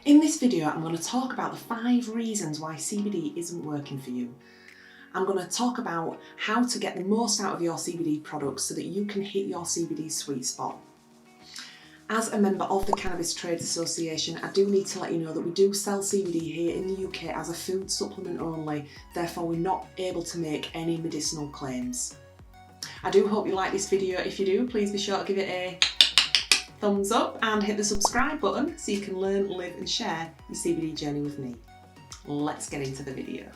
In this video, I'm going to talk about the 5 reasons why CBD isn't working for you. I'm going to talk about how to get the most out of your CBD products so that you can hit your CBD sweet spot. As a member of the Cannabis Trade Association, I do need to let you know that we do sell CBD here in the UK as a food supplement only, therefore we're not able to make any medicinal claims. I do hope you like this video. If you do, please be sure to give it a thumbs up and hit the subscribe button so you can learn, live and share your CBD journey with me. Let's get into the video.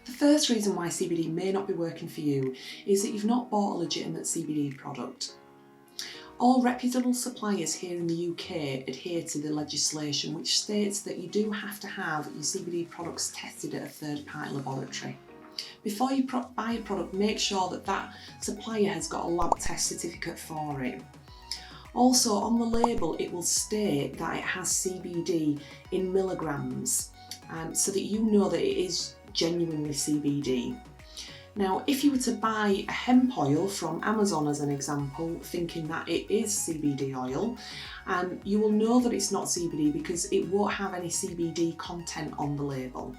The first reason why CBD may not be working for you is that you've not bought a legitimate CBD product. All reputable suppliers here in the UK adhere to the legislation which states that you do have to have your CBD products tested at a third-party laboratory. Before you buy a product, make sure that that supplier has got a lab test certificate for it. Also, on the label it will state that it has CBD in milligrams, so that you know that it is genuinely CBD. Now, if you were to buy a hemp oil from Amazon as an example, thinking that it is CBD oil, you will know that it's not CBD because it won't have any CBD content on the label.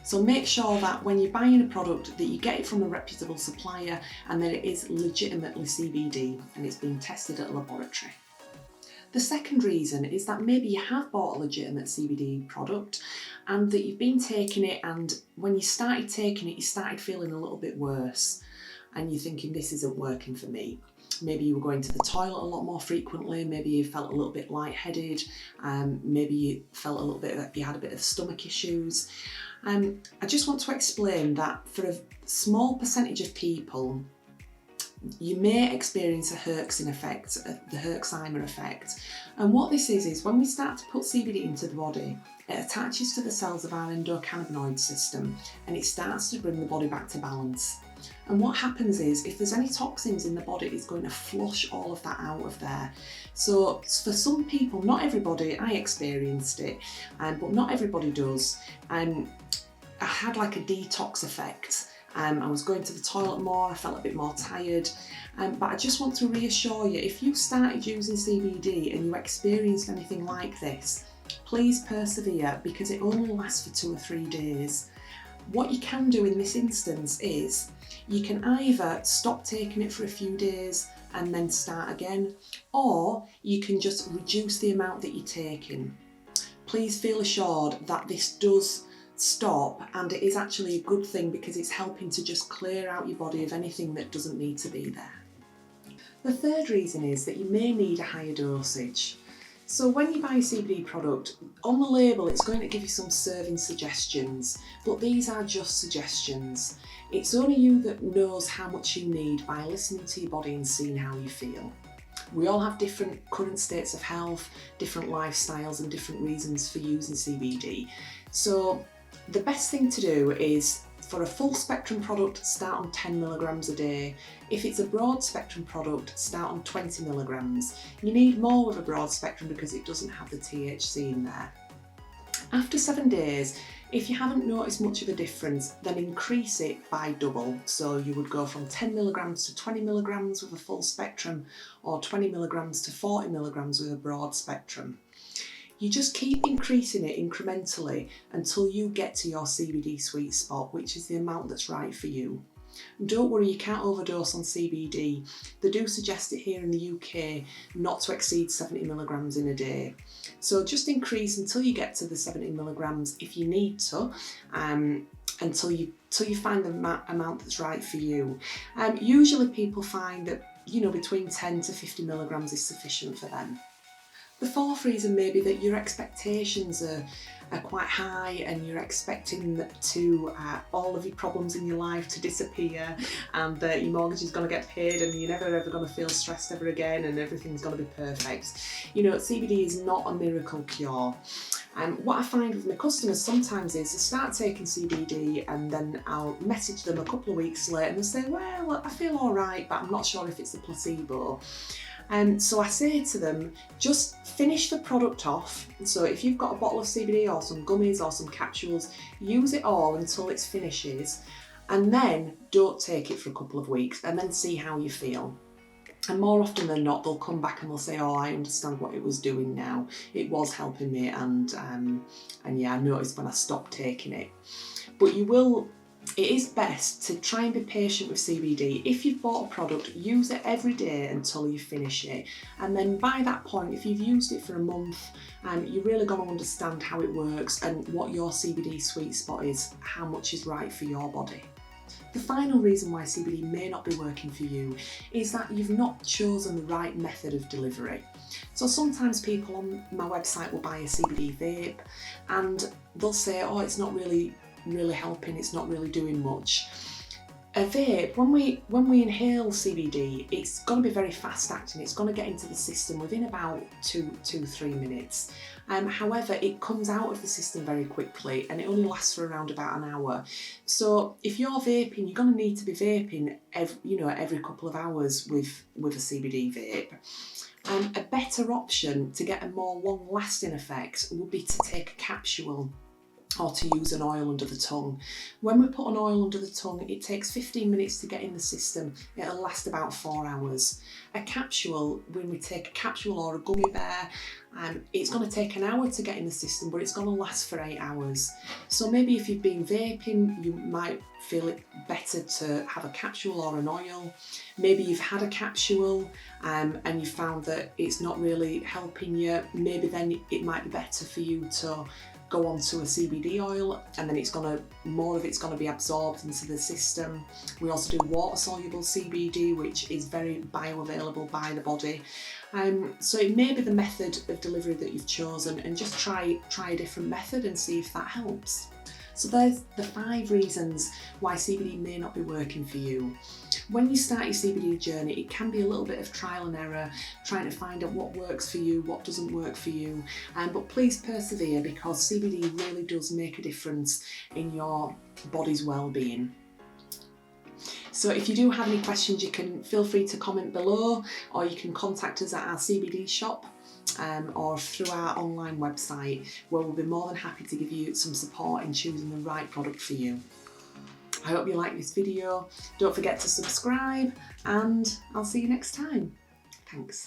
So make sure that when you're buying a product that you get it from a reputable supplier and that it is legitimately CBD and it's been tested at a laboratory. The second reason is that maybe you have bought a legitimate CBD product and that you've been taking it, and when you started taking it you started feeling a little bit worse and you're thinking this isn't working for me. Maybe you were going to the toilet a lot more frequently, maybe you felt a little bit lightheaded, maybe you felt a little bit that you had a bit of stomach issues. I just want to explain that for a small percentage of people, you may experience a Herxheimer Effect, the Herxheimer Effect. And what this is when we start to put CBD into the body, it attaches to the cells of our endocannabinoid system and it starts to bring the body back to balance. And what happens is, if there's any toxins in the body, it's going to flush all of that out of there. So for some people, not everybody, I experienced it, but not everybody does. I had like a detox effect. I was going to the toilet more, I felt a bit more tired, but I just want to reassure you, if you started using CBD and you experienced anything like this, please persevere because it only lasts for 2 or 3 days. What you can do in this instance is you can either stop taking it for a few days and then start again, or you can just reduce the amount that you're taking. Please feel assured that this does stop, and it is actually a good thing because it's helping to just clear out your body of anything that doesn't need to be there. The third reason is that you may need a higher dosage. So when you buy a CBD product, on the label it's going to give you some serving suggestions, but these are just suggestions. It's only you that knows how much you need by listening to your body and seeing how you feel. We all have different current states of health, different lifestyles and different reasons for using CBD. So the best thing to do is, for a full spectrum product, start on 10 milligrams a day. If it's a broad spectrum product, start on 20 milligrams. You need more with a broad spectrum because it doesn't have the THC in there. After 7 days, if you haven't noticed much of a difference, then increase it by double. So you would go from 10 milligrams to 20 milligrams with a full spectrum, or 20 milligrams to 40 milligrams with a broad spectrum. You just keep increasing it incrementally until you get to your CBD sweet spot, which is the amount that's right for you. And don't worry, you can't overdose on CBD. They do suggest it here in the UK not to exceed 70 milligrams in a day. So just increase until you get to the 70 milligrams if you need to, until you find the amount that's right for you. Usually people find that, between 10 to 50 milligrams is sufficient for them. The fourth reason may be that your expectations are quite high and you're expecting all of your problems in your life to disappear and that your mortgage is going to get paid and you're never ever going to feel stressed ever again and everything's going to be perfect. CBD is not a miracle cure. What I find with my customers sometimes is they start taking CBD and then I'll message them a couple of weeks later and they'll say, well, I feel all right, but I'm not sure if it's a placebo. So I say to them, just finish the product off. So if you've got a bottle of CBD or some gummies or some capsules, use it all until it finishes. And then don't take it for a couple of weeks and then see how you feel. And more often than not, they'll come back and they'll say, oh, I understand what it was doing now. It was helping me, and yeah, I noticed when I stopped taking it. But it is best to try and be patient with CBD. If you've bought a product, use it every day until you finish it. And then by that point, if you've used it for a month, you're really going to understand how it works and what your CBD sweet spot is, how much is right for your body. The final reason why CBD may not be working for you is that you've not chosen the right method of delivery. So sometimes people on my website will buy a CBD vape and they'll say, oh, it's not really helping, it's not really doing much. A vape, when we inhale CBD, it's going to be very fast acting. It's going to get into the system within about 2-3 minutes. However, it comes out of the system very quickly and it only lasts for around about an hour. So if you're vaping, you're going to need to be vaping every couple of hours with a CBD vape. A better option to get a more long-lasting effect would be to take a capsule or to use an oil under the tongue. When we put an oil under the tongue, it takes 15 minutes to get in the system. It'll last about 4 hours. A capsule, when we take a capsule or a gummy bear, it's going to take an hour to get in the system, but it's going to last for 8 hours. So maybe if you've been vaping, you might feel it better to have a capsule or an oil. Maybe you've had a capsule and you found that it's not really helping you. Maybe then it might be better for you to go on to a CBD oil, and then more of it's going to be absorbed into the system. We also do water soluble CBD, which is very bioavailable by the body. So it may be the method of delivery that you've chosen, and just try a different method and see if that helps. So there's the 5 reasons why CBD may not be working for you. When you start your CBD journey, it can be a little bit of trial and error, trying to find out what works for you, what doesn't work for you. But please persevere, because CBD really does make a difference in your body's well-being. So if you do have any questions, you can feel free to comment below, or you can contact us at our CBD shop. Or through our online website, where we'll be more than happy to give you some support in choosing the right product for you. I hope you like this video. Don't forget to subscribe, and I'll see you next time. Thanks.